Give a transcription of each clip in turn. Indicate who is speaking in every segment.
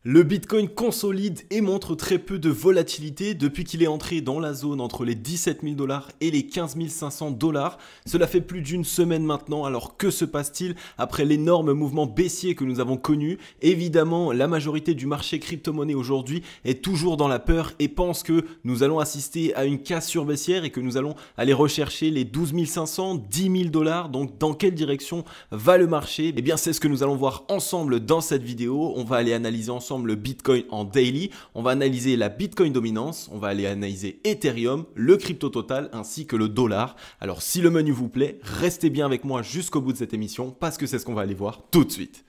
Speaker 1: Le Bitcoin consolide et montre très peu de volatilité depuis qu'il est entré dans la zone entre les 17 000 $ et les 15 500 $. Cela fait plus d'une semaine maintenant, alors que se passe-t-il après l'énorme mouvement baissier que nous avons connu? Évidemment, la majorité du marché crypto-monnaie aujourd'hui est toujours dans la peur et pense que nous allons assister à une cassure baissière et que nous allons aller rechercher les 12 500, 10 000 $. Donc dans quelle direction va le marché? Eh bien c'est ce que nous allons voir ensemble dans cette vidéo. On va aller analyser ensemble le Bitcoin en daily, on va analyser la Bitcoin dominance, on va aller analyser Ethereum, le crypto total ainsi que le dollar. Alors si le menu vous plaît, restez bien avec moi jusqu'au bout de cette émission parce que c'est ce qu'on va aller voir tout de suite.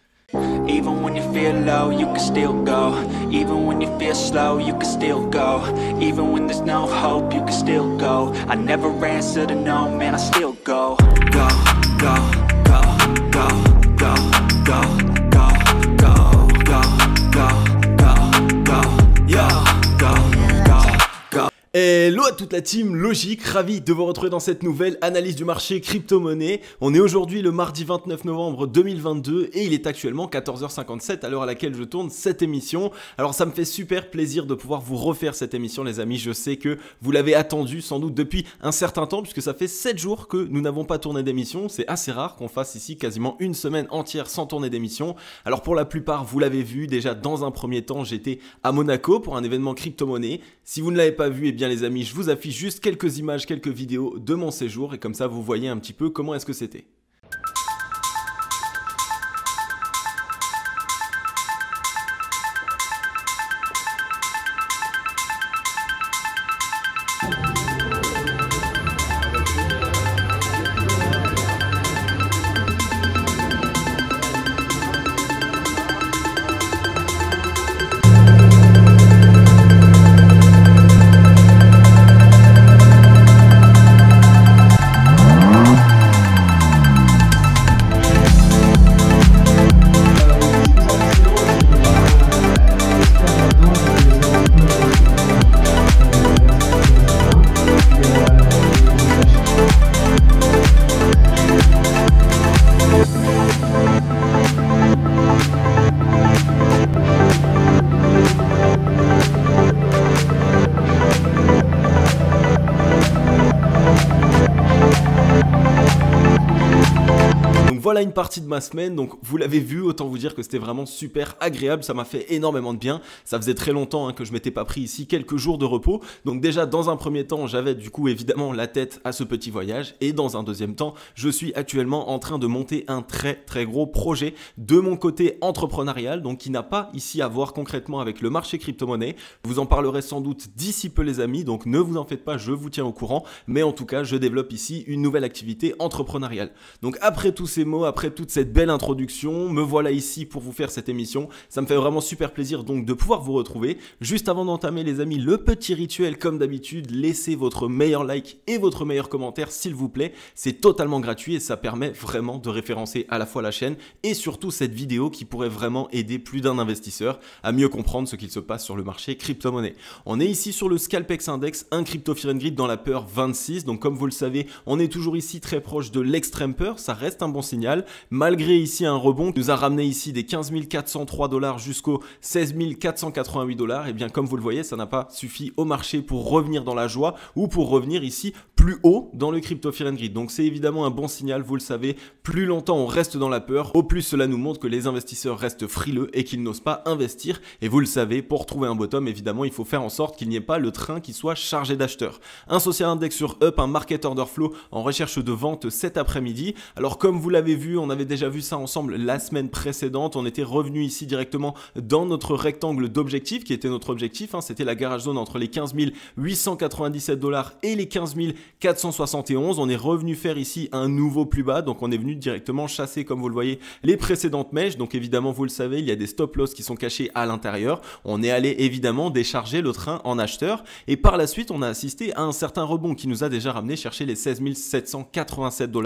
Speaker 2: Even when you feel low, you can still go. Even when you feel slow, you can still go. Even when there's no hope, you can still go. I never answer to no, man, I still go. Go, go, go, go, go, go, go, go, go, go, go, go, yo, go, go, go.
Speaker 1: Hello à toute la team Logique, ravi de vous retrouver dans cette nouvelle analyse du marché crypto-monnaie. On est aujourd'hui le mardi 29 novembre 2022 et il est actuellement 14h57 à l'heure à laquelle je tourne cette émission. Alors ça me fait super plaisir de pouvoir vous refaire cette émission les amis. Je sais que vous l'avez attendu sans doute depuis un certain temps puisque ça fait 7 jours que nous n'avons pas tourné d'émission. C'est assez rare qu'on fasse ici quasiment une semaine entière sans tourner d'émission. Alors pour la plupart vous l'avez vu déjà dans un premier temps j'étais à Monaco pour un événement crypto-monnaie. Si vous ne l'avez pas vu, eh bien les amis, je vous affiche juste quelques images, quelques vidéos de mon séjour et comme ça vous voyez un petit peu comment est-ce que c'était. Voilà une partie de ma semaine, donc vous l'avez vu, autant vous dire que c'était vraiment super agréable, ça m'a fait énormément de bien. Ça faisait très longtemps que je m'étais pas pris ici quelques jours de repos, donc déjà dans un premier temps j'avais du coup évidemment la tête à ce petit voyage et dans un deuxième temps je suis actuellement en train de monter un très gros projet de mon côté entrepreneurial, donc qui n'a pas ici à voir concrètement avec le marché crypto-monnaie. Je vous en parlerai sans doute d'ici peu les amis, donc ne vous en faites pas, je vous tiens au courant, mais en tout cas je développe ici une nouvelle activité entrepreneuriale. Donc après tous ces mots, après toute cette belle introduction, me voilà ici pour vous faire cette émission. Ça me fait vraiment super plaisir donc de pouvoir vous retrouver. Juste avant d'entamer les amis, le petit rituel comme d'habitude, laissez votre meilleur like et votre meilleur commentaire s'il vous plaît. C'est totalement gratuit et ça permet vraiment de référencer à la fois la chaîne et surtout cette vidéo qui pourrait vraiment aider plus d'un investisseur à mieux comprendre ce qu'il se passe sur le marché crypto-monnaie. On est ici sur le Scalpex Index, un crypto fear and greed dans la peur 26. Donc comme vous le savez, on est toujours ici très proche de l'extrême peur, ça reste un bon signal. Malgré ici un rebond qui nous a ramené ici des 15 403 $ jusqu'aux 16 488 $, et bien comme vous le voyez, ça n'a pas suffi au marché pour revenir dans la joie ou pour revenir ici plus haut dans le crypto fear and greed. Donc c'est évidemment un bon signal, vous le savez, plus longtemps on reste dans la peur, au plus cela nous montre que les investisseurs restent frileux et qu'ils n'osent pas investir. Et vous le savez, pour trouver un bottom, évidemment, il faut faire en sorte qu'il n'y ait pas le train qui soit chargé d'acheteurs. Un social index sur Up, un market order flow en recherche de vente cet après-midi. Alors comme vous l'avez vu, on avait déjà vu ça ensemble la semaine précédente, on était revenu ici directement dans notre rectangle d'objectif qui était notre objectif, c'était la garage zone entre les 15 897 $ et les 15 471. On est revenu faire ici un nouveau plus bas, donc on est venu directement chasser comme vous le voyez les précédentes mèches. Donc évidemment vous le savez, il y a des stop loss qui sont cachés à l'intérieur. On est allé évidemment décharger le train en acheteur et par la suite on a assisté à un certain rebond qui nous a déjà ramené chercher les 16 787 $.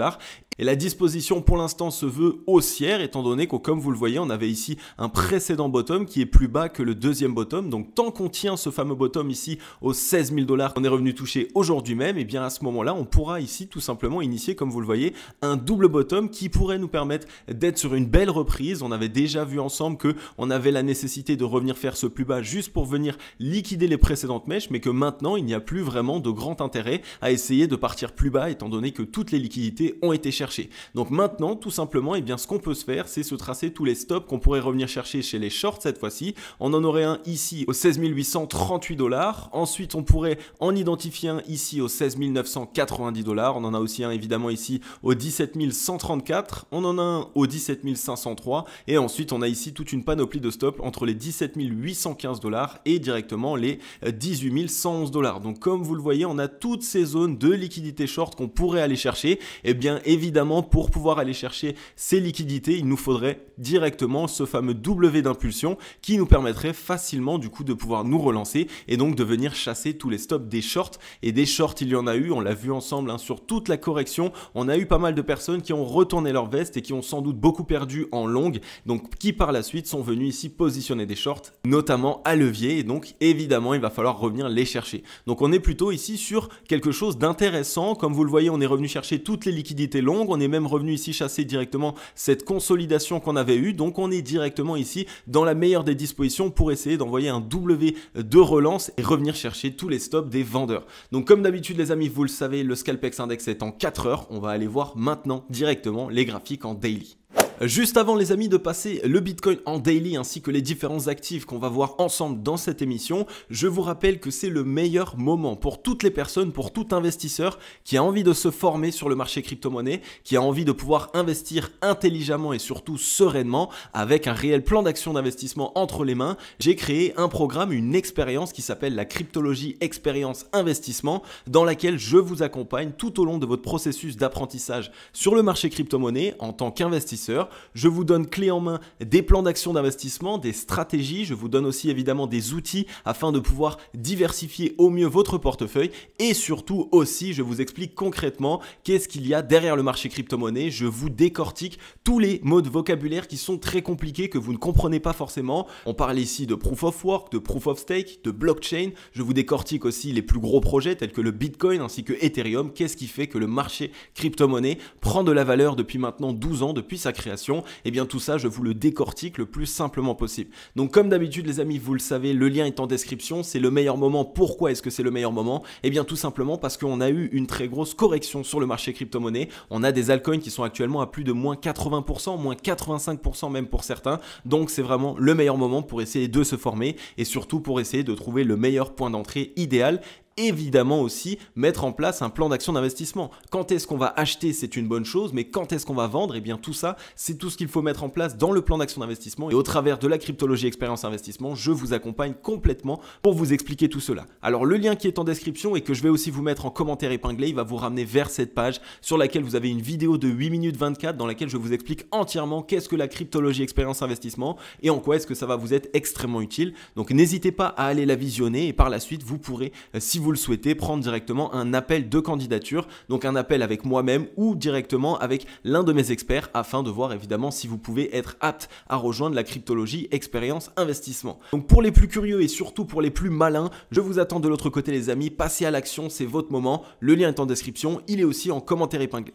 Speaker 1: Et la disposition pour pour l'instant se veut haussière, étant donné que comme vous le voyez, on avait ici un précédent bottom qui est plus bas que le deuxième bottom. Donc tant qu'on tient ce fameux bottom ici aux 16 000 $, qu'on est revenu toucher aujourd'hui même, et bien à ce moment-là, on pourra ici tout simplement initier, comme vous le voyez, un double bottom qui pourrait nous permettre d'être sur une belle reprise. On avait déjà vu ensemble que on avait la nécessité de revenir faire ce plus bas juste pour venir liquider les précédentes mèches, mais que maintenant il n'y a plus vraiment de grand intérêt à essayer de partir plus bas étant donné que toutes les liquidités ont été cherchées. Donc maintenant tout simplement, eh bien, ce qu'on peut se faire, c'est se tracer tous les stops qu'on pourrait revenir chercher chez les shorts cette fois-ci. On en aurait un ici aux 16 838 $. Ensuite on pourrait en identifier un ici aux 16 990 $. On en a aussi un évidemment ici aux 17 134. On en a un aux 17 503. Et ensuite on a ici toute une panoplie de stops entre les 17 815 $ et directement les 18 111 $. Donc comme vous le voyez, on a toutes ces zones de liquidité short qu'on pourrait aller chercher. Et bien évidemment, pour pouvoir aller chercher ces liquidités, il nous faudrait directement ce fameux W d'impulsion qui nous permettrait facilement du coup de pouvoir nous relancer et donc de venir chasser tous les stops des shorts. Et des shorts, il y en a eu, on l'a vu ensemble hein, sur toute la correction. On a eu pas mal de personnes qui ont retourné leur veste et qui ont sans doute beaucoup perdu en longue, donc qui par la suite sont venus ici positionner des shorts, notamment à levier, et donc évidemment il va falloir revenir les chercher. Donc on est plutôt ici sur quelque chose d'intéressant. Comme vous le voyez, on est revenu chercher toutes les liquidités longues, on est même revenu ici chasser directement cette consolidation qu'on avait eue, donc on est directement ici dans la meilleure des dispositions pour essayer d'envoyer un W de relance et revenir chercher tous les stops des vendeurs. Donc comme d'habitude les amis, vous le savez, le Scalpex Index est en 4 heures, on va aller voir maintenant directement les graphiques en daily. Juste avant les amis de passer le Bitcoin en daily ainsi que les différents actifs qu'on va voir ensemble dans cette émission, je vous rappelle que c'est le meilleur moment pour toutes les personnes, pour tout investisseur qui a envie de se former sur le marché crypto-monnaie, qui a envie de pouvoir investir intelligemment et surtout sereinement avec un réel plan d'action d'investissement entre les mains. J'ai créé un programme, une expérience qui s'appelle la Cryptologie Expérience Investissement, dans laquelle je vous accompagne tout au long de votre processus d'apprentissage sur le marché crypto-monnaie en tant qu'investisseur. Je vous donne clé en main des plans d'action d'investissement, des stratégies, je vous donne aussi évidemment des outils afin de pouvoir diversifier au mieux votre portefeuille et surtout aussi je vous explique concrètement qu'est-ce qu'il y a derrière le marché crypto-monnaie. Je vous décortique tous les mots de vocabulaire qui sont très compliqués, que vous ne comprenez pas forcément. On parle ici de Proof of Work, de Proof of Stake, de Blockchain. Je vous décortique aussi les plus gros projets tels que le Bitcoin ainsi que Ethereum. Qu'est-ce qui fait que le marché crypto-monnaie prend de la valeur depuis maintenant 12 ans, depuis sa création? Et bien tout ça, je vous le décortique le plus simplement possible. Donc comme d'habitude les amis, vous le savez, le lien est en description. C'est le meilleur moment. Pourquoi est-ce que c'est le meilleur moment? Et bien tout simplement parce qu'on a eu une très grosse correction sur le marché crypto-monnaie. On a des altcoins qui sont actuellement à plus de moins 80%, moins 85% même pour certains. Donc c'est vraiment le meilleur moment pour essayer de se former et surtout pour essayer de trouver le meilleur point d'entrée idéal. Évidemment aussi mettre en place un plan d'action d'investissement. Quand est-ce qu'on va acheter, c'est une bonne chose, mais quand est-ce qu'on va vendre? Et bien tout ça, c'est tout ce qu'il faut mettre en place dans le plan d'action d'investissement. Et au travers de la Cryptologie Expérience Investissement, je vous accompagne complètement pour vous expliquer tout cela. Alors le lien qui est en description et que je vais aussi vous mettre en commentaire épinglé, il va vous ramener vers cette page sur laquelle vous avez une vidéo de 8 minutes 24 dans laquelle je vous explique entièrement qu'est-ce que la Cryptologie Expérience Investissement et en quoi est-ce que ça va vous être extrêmement utile. Donc n'hésitez pas à aller la visionner et par la suite, vous pourrez, si vous le souhaitez, prendre directement un appel de candidature, donc un appel avec moi-même ou directement avec l'un de mes experts afin de voir évidemment si vous pouvez être apte à rejoindre la Cryptologie Expérience Investissement. Donc pour les plus curieux et surtout pour les plus malins, je vous attends de l'autre côté les amis, passez à l'action, c'est votre moment, le lien est en description, il est aussi en commentaire épinglé.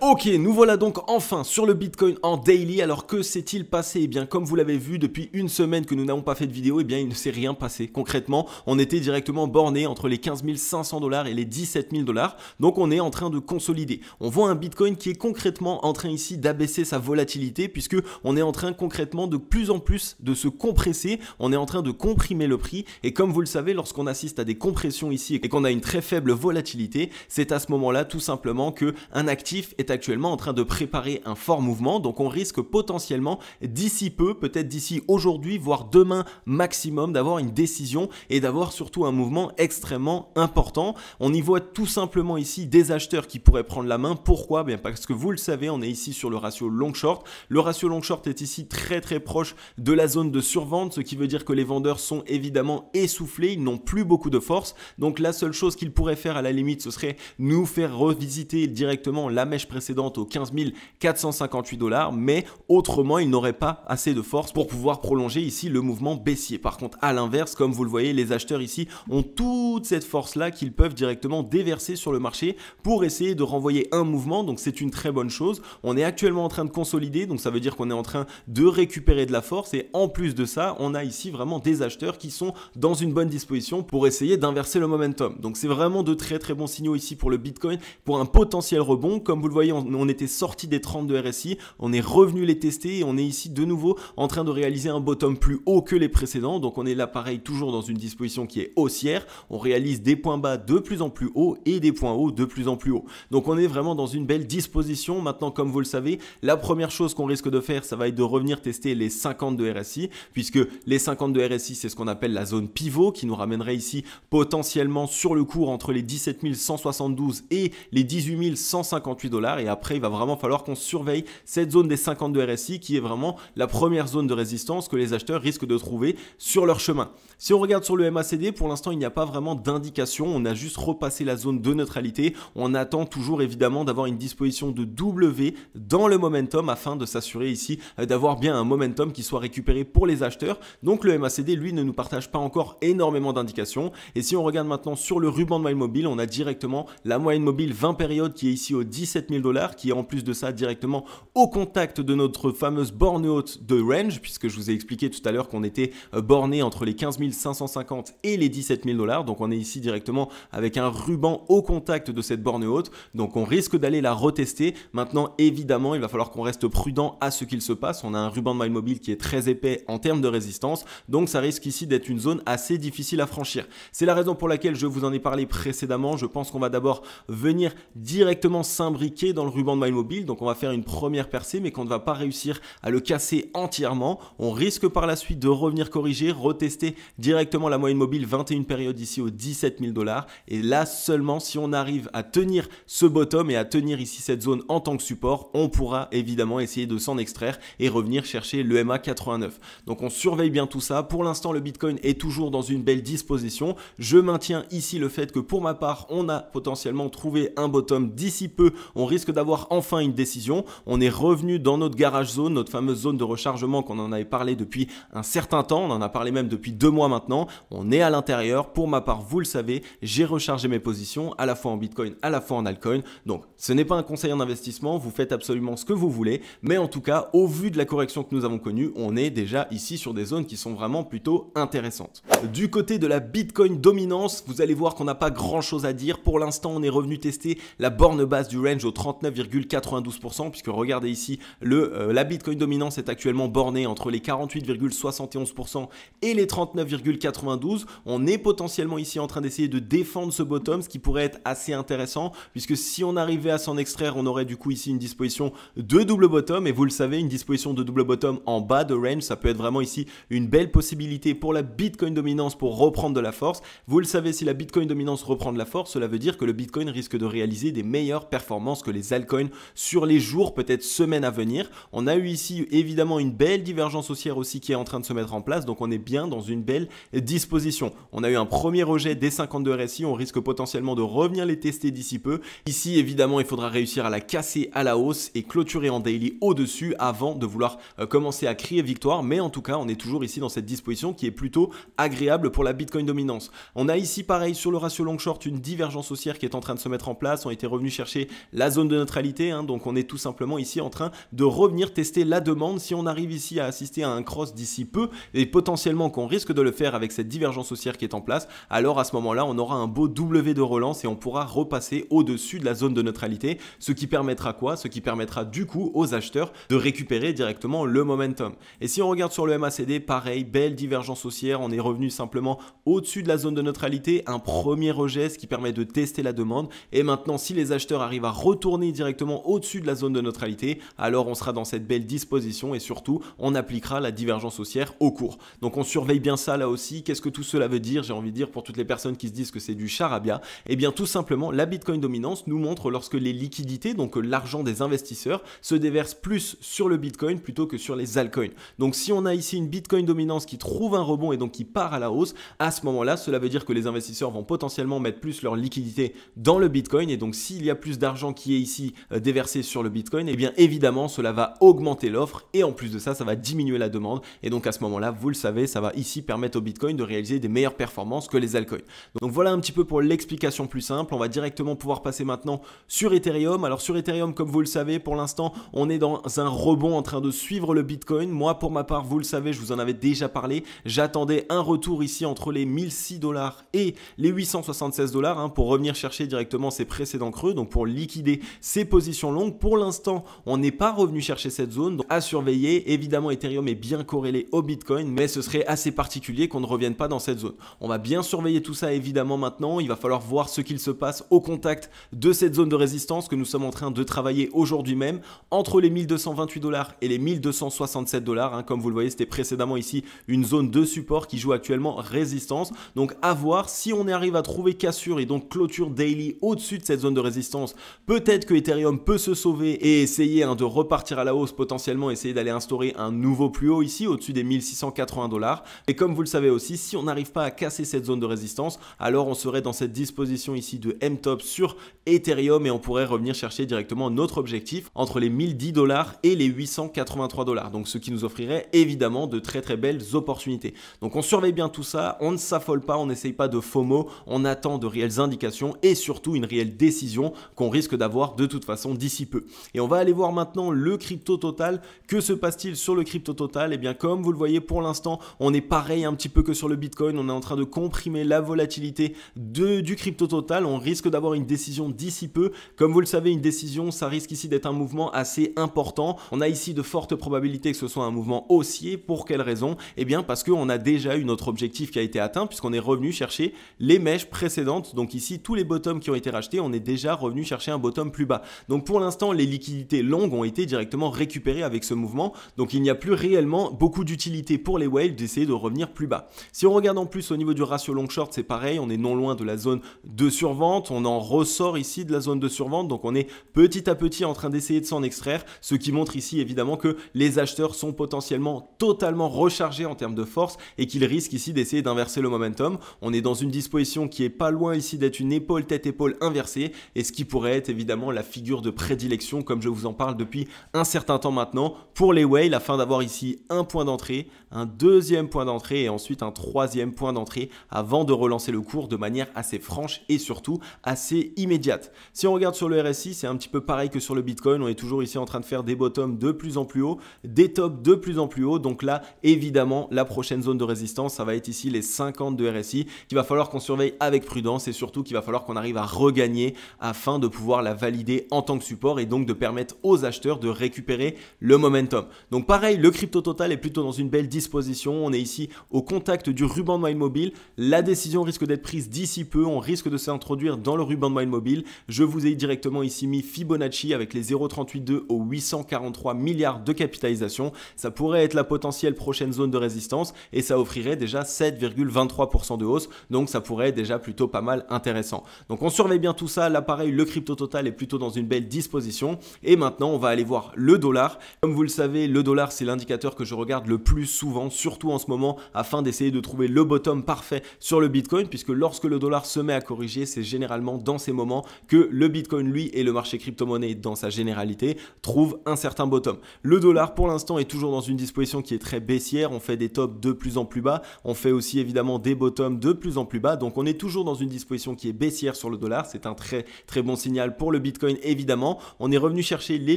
Speaker 1: Ok, nous voilà donc enfin sur le Bitcoin en daily. Alors que s'est-il passé? Eh bien comme vous l'avez vu, depuis une semaine que nous n'avons pas fait de vidéo, eh bien il ne s'est rien passé. Concrètement, on était directement borné entre les 15 500 $ et les 17 000 $. Donc on est en train de consolider. On voit un Bitcoin qui est concrètement en train ici d'abaisser sa volatilité puisque on est en train concrètement de plus en plus de se compresser. On est en train de comprimer le prix et comme vous le savez, lorsqu'on assiste à des compressions ici et qu'on a une très faible volatilité, c'est à ce moment-là tout simplement que un actif est actuellement en train de préparer un fort mouvement, donc on risque potentiellement d'ici peu, peut-être d'ici aujourd'hui, voire demain maximum, d'avoir une décision et d'avoir surtout un mouvement extrêmement important. On y voit tout simplement ici des acheteurs qui pourraient prendre la main. Pourquoi? Bien parce que vous le savez, on est ici sur le ratio long-short. Le ratio long-short est ici très proche de la zone de survente, ce qui veut dire que les vendeurs sont évidemment essoufflés, ils n'ont plus beaucoup de force. Donc la seule chose qu'ils pourraient faire à la limite, ce serait nous faire revisiter directement la mèche précédente précédente aux 15 458 $, mais autrement il n'aurait pas assez de force pour pouvoir prolonger ici le mouvement baissier. Par contre à l'inverse, comme vous le voyez, les acheteurs ici ont toute cette force là qu'ils peuvent directement déverser sur le marché pour essayer de renvoyer un mouvement, donc c'est une très bonne chose. On est actuellement en train de consolider, donc ça veut dire qu'on est en train de récupérer de la force, et en plus de ça on a ici vraiment des acheteurs qui sont dans une bonne disposition pour essayer d'inverser le momentum. Donc c'est vraiment de très très bons signaux ici pour le Bitcoin, pour un potentiel rebond. Comme vous le voyez, on était sorti des 30 de RSI, on est revenu les tester et on est ici de nouveau en train de réaliser un bottom plus haut que les précédents. Donc on est là pareil, toujours dans une disposition qui est haussière, on réalise des points bas de plus en plus hauts et des points hauts de plus en plus hauts. Donc on est vraiment dans une belle disposition. Maintenant, comme vous le savez, la première chose qu'on risque de faire, ça va être de revenir tester les 50 de RSI, puisque les 50 de RSI, c'est ce qu'on appelle la zone pivot, qui nous ramènerait ici potentiellement sur le cours entre les 17 172 et les 18 158 $. Et après, il va vraiment falloir qu'on surveille cette zone des 50 de RSI, qui est vraiment la première zone de résistance que les acheteurs risquent de trouver sur leur chemin. Si on regarde sur le MACD, pour l'instant, il n'y a pas vraiment d'indication. On a juste repassé la zone de neutralité. On attend toujours évidemment d'avoir une disposition de W dans le momentum afin de s'assurer ici d'avoir bien un momentum qui soit récupéré pour les acheteurs. Donc le MACD, lui, ne nous partage pas encore énormément d'indications. Et si on regarde maintenant sur le ruban de moyenne mobile, on a directement la moyenne mobile 20 périodes qui est ici aux 17 000 $, qui est en plus de ça directement au contact de notre fameuse borne haute de range, puisque je vous ai expliqué tout à l'heure qu'on était borné entre les 15 550 et les 17 000 $. Donc on est ici directement avec un ruban au contact de cette borne haute. Donc on risque d'aller la retester. Maintenant, évidemment, il va falloir qu'on reste prudent à ce qu'il se passe. On a un ruban de moyenne mobile qui est très épais en termes de résistance. Donc ça risque ici d'être une zone assez difficile à franchir. C'est la raison pour laquelle je vous en ai parlé précédemment. Je pense qu'on va d'abord venir directement s'imbriquer dans le ruban de moyenne mobile. Donc on va faire une première percée, mais qu'on ne va pas réussir à le casser entièrement. On risque par la suite de revenir corriger, retester directement la moyenne mobile 21 périodes ici aux 17 000 $. Et là seulement, si on arrive à tenir ce bottom et à tenir ici cette zone en tant que support, on pourra évidemment essayer de s'en extraire et revenir chercher le MA 89. Donc on surveille bien tout ça. Pour l'instant, le Bitcoin est toujours dans une belle disposition. Je maintiens ici le fait que pour ma part, on a potentiellement trouvé un bottom d'ici peu. On risque d'avoir enfin une décision. On est revenu dans notre garage zone, notre fameuse zone de rechargement qu'on en avait parlé depuis un certain temps. On en a parlé même depuis 2 mois maintenant. On est à l'intérieur. Pour ma part, vous le savez, j'ai rechargé mes positions à la fois en Bitcoin, à la fois en altcoin. Donc ce n'est pas un conseil en investissement. Vous faites absolument ce que vous voulez. Mais en tout cas, au vu de la correction que nous avons connue, on est déjà ici sur des zones qui sont vraiment plutôt intéressantes. Du côté de la Bitcoin dominance, vous allez voir qu'on n'a pas grand chose à dire. Pour l'instant, on est revenu tester la borne basse du range au 39,92%, puisque regardez ici, la Bitcoin dominance est actuellement bornée entre les 48,71% et les 39,92%. On est potentiellement ici en train d'essayer de défendre ce bottom, ce qui pourrait être assez intéressant, puisque si on arrivait à s'en extraire, on aurait du coup ici une disposition de double bottom, et vous le savez, une disposition de double bottom en bas de range, ça peut être vraiment ici une belle possibilité pour la Bitcoin dominance pour reprendre de la force. Vous le savez, si la Bitcoin dominance reprend de la force, cela veut dire que le Bitcoin risque de réaliser des meilleures performances que les altcoins sur les jours, peut-être semaines à venir. On a eu ici évidemment une belle divergence haussière aussi qui est en train de se mettre en place, donc on est bien dans une belle disposition. On a eu un premier rejet des 52 RSI, on risque potentiellement de revenir les tester d'ici peu. Ici évidemment, il faudra réussir à la casser à la hausse et clôturer en daily au-dessus avant de vouloir commencer à crier victoire, mais en tout cas on est toujours ici dans cette disposition qui est plutôt agréable pour la Bitcoin dominance. On a ici pareil sur le ratio long short une divergence haussière qui est en train de se mettre en place. On était revenu chercher la zone de neutralité, donc on est tout simplement ici en train de revenir tester la demande. Si on arrive ici à assister à un cross d'ici peu, et potentiellement qu'on risque de le faire avec cette divergence haussière qui est en place, alors à ce moment-là on aura un beau W de relance et on pourra repasser au-dessus de la zone de neutralité, ce qui permettra quoi? Ce qui permettra du coup aux acheteurs de récupérer directement le momentum. Et si on regarde sur le MACD, pareil, belle divergence haussière, on est revenu simplement au-dessus de la zone de neutralité, un premier rejet, ce qui permet de tester la demande. Et maintenant, si les acheteurs arrivent à retourner directement au-dessus de la zone de neutralité, alors on sera dans cette belle disposition et surtout, on appliquera la divergence haussière au cours. Donc on surveille bien ça là aussi. Qu'est-ce que tout cela veut dire? J'ai envie de dire pour toutes les personnes qui se disent que c'est du charabia, eh bien tout simplement, la Bitcoin dominance nous montre lorsque les liquidités, donc l'argent des investisseurs, se déverse plus sur le Bitcoin plutôt que sur les altcoins. Donc si on a ici une Bitcoin dominance qui trouve un rebond et donc qui part à la hausse, à ce moment-là, cela veut dire que les investisseurs vont potentiellement mettre plus leur liquidité dans le Bitcoin, et donc s'il y a plus d'argent qui est ici déversé sur le Bitcoin, et bien évidemment cela va augmenter l'offre et en plus de ça, ça va diminuer la demande et donc à ce moment-là, vous le savez, ça va ici permettre au Bitcoin de réaliser des meilleures performances que les altcoins. Donc voilà un petit peu pour l'explication plus simple. On va directement pouvoir passer maintenant sur Ethereum. Alors sur Ethereum, comme vous le savez, pour l'instant, on est dans un rebond en train de suivre le Bitcoin. Moi, pour ma part, vous le savez, je vous en avais déjà parlé. J'attendais un retour ici entre les 1006 $ et les 876 $ pour revenir chercher directement ces précédents creux, donc pour liquider ces positions longues. Pour l'instant, on n'est pas revenu chercher cette zone, donc à surveiller. Évidemment, Ethereum est bien corrélé au Bitcoin, mais ce serait assez particulier qu'on ne revienne pas dans cette zone. On va bien surveiller tout ça évidemment maintenant. Il va falloir voir ce qu'il se passe au contact de cette zone de résistance que nous sommes en train de travailler aujourd'hui même, entre les 1228 $ et les 1267 $. Comme vous le voyez, c'était précédemment ici une zone de support qui joue actuellement résistance. Donc à voir si on arrive à trouver cassure et donc clôture daily au-dessus de cette zone de résistance. Peut-être que Ethereum peut se sauver et essayer de repartir à la hausse, potentiellement essayer d'aller instaurer un nouveau plus haut ici au-dessus des 1680 $. Et comme vous le savez aussi, si on n'arrive pas à casser cette zone de résistance, alors on serait dans cette disposition ici de M-top sur Ethereum et on pourrait revenir chercher directement notre objectif entre les 1010 $ et les 883 $. Donc ce qui nous offrirait évidemment de très très belles opportunités. Donc on surveille bien tout ça, on ne s'affole pas, on n'essaye pas de FOMO, on attend de réelles indications et surtout une réelle décision qu'on risque d'avoir de toute façon d'ici peu. Et on va aller voir maintenant le crypto total. Que se passe-t-il sur le crypto total? Et bien comme vous le voyez, pour l'instant on est pareil un petit peu que sur le Bitcoin, on est en train de comprimer la volatilité du crypto total. On risque d'avoir une décision d'ici peu. Comme vous le savez, une décision, ça risque ici d'être un mouvement assez important. On a ici de fortes probabilités que ce soit un mouvement haussier. Pour quelle raison? Eh bien parce qu'on a déjà eu notre objectif qui a été atteint puisqu'on est revenu chercher les mèches précédentes. Donc ici, tous les bottoms qui ont été rachetés, on est déjà revenu chercher un bottom plus bas. Donc pour l'instant, les liquidités longues ont été directement récupérées avec ce mouvement. Donc il n'y a plus réellement beaucoup d'utilité pour les whales d'essayer de revenir plus bas. Si on regarde en plus au niveau du ratio long short, c'est pareil, on est non loin de la zone de survente, on en ressort ici de la zone de survente, donc on est petit à petit en train d'essayer de s'en extraire, ce qui montre ici évidemment que les acheteurs sont potentiellement totalement rechargés en termes de force et qu'ils risquent ici d'essayer d'inverser le momentum. On est dans une disposition qui est pas loin ici d'être une épaule tête-épaule inversée et ce qui pourrait être évidemment la figure de prédilection comme je vous en parle depuis un certain temps maintenant pour les whales afin d'avoir ici un point d'entrée, un deuxième point d'entrée et ensuite un troisième point d'entrée avant de relancer le cours de manière assez franche et surtout assez immédiate. Si on regarde sur le RSI, c'est un petit peu pareil que sur le Bitcoin, on est toujours ici en train de faire des bottoms de plus en plus haut, des tops de plus en plus haut. Donc là, évidemment, la prochaine zone de résistance, ça va être ici les 50 de RSI qu'il va falloir qu'on surveille avec prudence et surtout qu'il va falloir qu'on arrive à regagner afin de pouvoir la valider en tant que support et donc de permettre aux acheteurs de récupérer le momentum. Donc pareil, le crypto total est plutôt dans une belle disposition. On est ici au contact du ruban de mile mobile. La décision risque d'être prise d'ici peu. On risque de s'introduire dans le ruban de mile mobile. Je vous ai directement ici mis Fibonacci avec les 0,382 aux 843 milliards de capitalisation. Ça pourrait être la potentielle prochaine zone de résistance et ça offrirait déjà 7,23% de hausse. Donc ça pourrait être déjà plutôt pas mal intéressant. Donc on surveille bien tout ça. Là pareil, le crypto total est plutôt dans une belle disposition. Et maintenant, on va aller voir le dollar. Comme vous le savez, le dollar, c'est l'indicateur que je regarde le plus souvent, surtout en ce moment, afin d'essayer de trouver le bottom parfait sur le Bitcoin, puisque lorsque le dollar se met à corriger, c'est généralement dans ces moments que le Bitcoin, lui, et le marché crypto-monnaie dans sa généralité, trouvent un certain bottom. Le dollar, pour l'instant, est toujours dans une disposition qui est très baissière. On fait des tops de plus en plus bas. On fait aussi évidemment des bottoms de plus en plus bas. Donc on est toujours dans une disposition qui est baissière sur le dollar. C'est un très très bon signal pour le Bitcoin, évidemment. On est revenu chercher les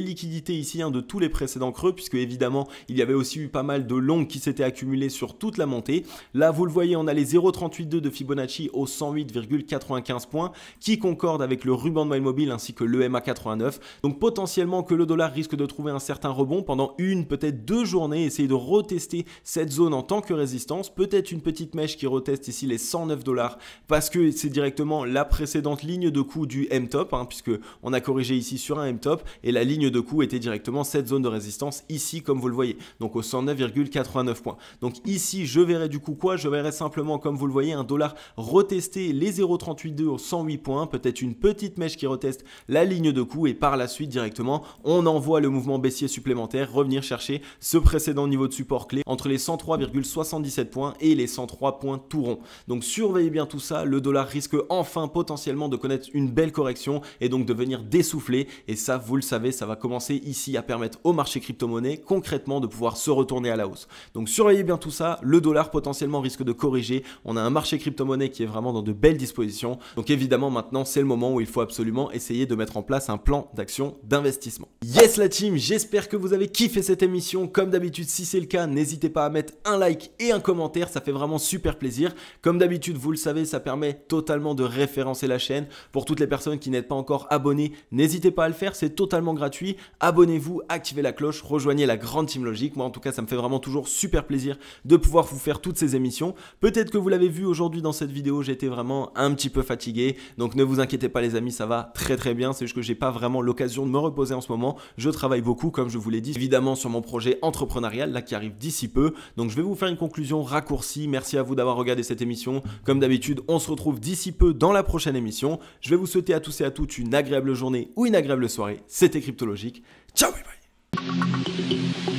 Speaker 1: liquidités ici de tous les précédents creux, puisque évidemment, il y avait aussi eu pas mal de longues qui s'étaient accumulées sur toute la montée. Là, vous le voyez, on a les 0,382 de Fibonacci aux 108,95 points qui concordent avec le ruban de mile mobile ainsi que l'EMA 89. Donc potentiellement que le dollar risque de trouver un certain rebond pendant une, peut-être 2 journées, essayer de retester cette zone en tant que résistance. Peut-être une petite mèche qui reteste ici les 109 $ parce que c'est directement la précédente ligne de coup du M-top, puisque on a corrigé ici sur un M-top et la ligne de coup était directement cette zone de résistance ici comme vous le voyez, donc au 109,89 points. Donc ici je verrai du coup quoi? Je verrai simplement comme vous le voyez un dollar retester les 0,382 aux 108 points, peut-être une petite mèche qui reteste la ligne de coup et par la suite directement on envoie le mouvement baissier supplémentaire revenir chercher ce précédent niveau de support clé entre les 103,77 points et les 103 points tout rond. Donc surveillez bien tout ça, le dollar risque enfin potentiellement de connaître une belle correction et donc de venir revenir d'essouffler et ça vous le savez, ça va commencer ici à permettre au marché crypto-monnaie concrètement de pouvoir se retourner à la hausse. Donc surveillez bien tout ça, le dollar potentiellement risque de corriger, on a un marché crypto-monnaie qui est vraiment dans de belles dispositions, donc évidemment maintenant c'est le moment où il faut absolument essayer de mettre en place un plan d'action d'investissement. Yes la team, j'espère que vous avez kiffé cette émission, comme d'habitude si c'est le cas, n'hésitez pas à mettre un like et un commentaire, ça fait vraiment super plaisir. Comme d'habitude vous le savez, ça permet totalement de référencer la chaîne. Pour toutes les personnes qui n'êtes pas encore abonnées, n'hésitez pas à le faire, c'est totalement gratuit. Abonnez-vous, activez la cloche, rejoignez la grande team logique. Moi en tout cas ça me fait vraiment toujours super plaisir de pouvoir vous faire toutes ces émissions. Peut-être que vous l'avez vu aujourd'hui dans cette vidéo, j'étais vraiment un petit peu fatigué, donc ne vous inquiétez pas les amis, ça va très bien, c'est juste que j'ai pas vraiment l'occasion de me reposer en ce moment. Je travaille beaucoup comme je vous l'ai dit, évidemment sur mon projet entrepreneurial là qui arrive d'ici peu, donc je vais vous faire une conclusion raccourcie. Merci à vous d'avoir regardé cette émission, comme d'habitude on se retrouve d'ici peu dans la prochaine émission. Je vais vous souhaiter à tous et à toutes une agréable journée ou une agréable soirée. C'était Cryptologique. Ciao, bye bye.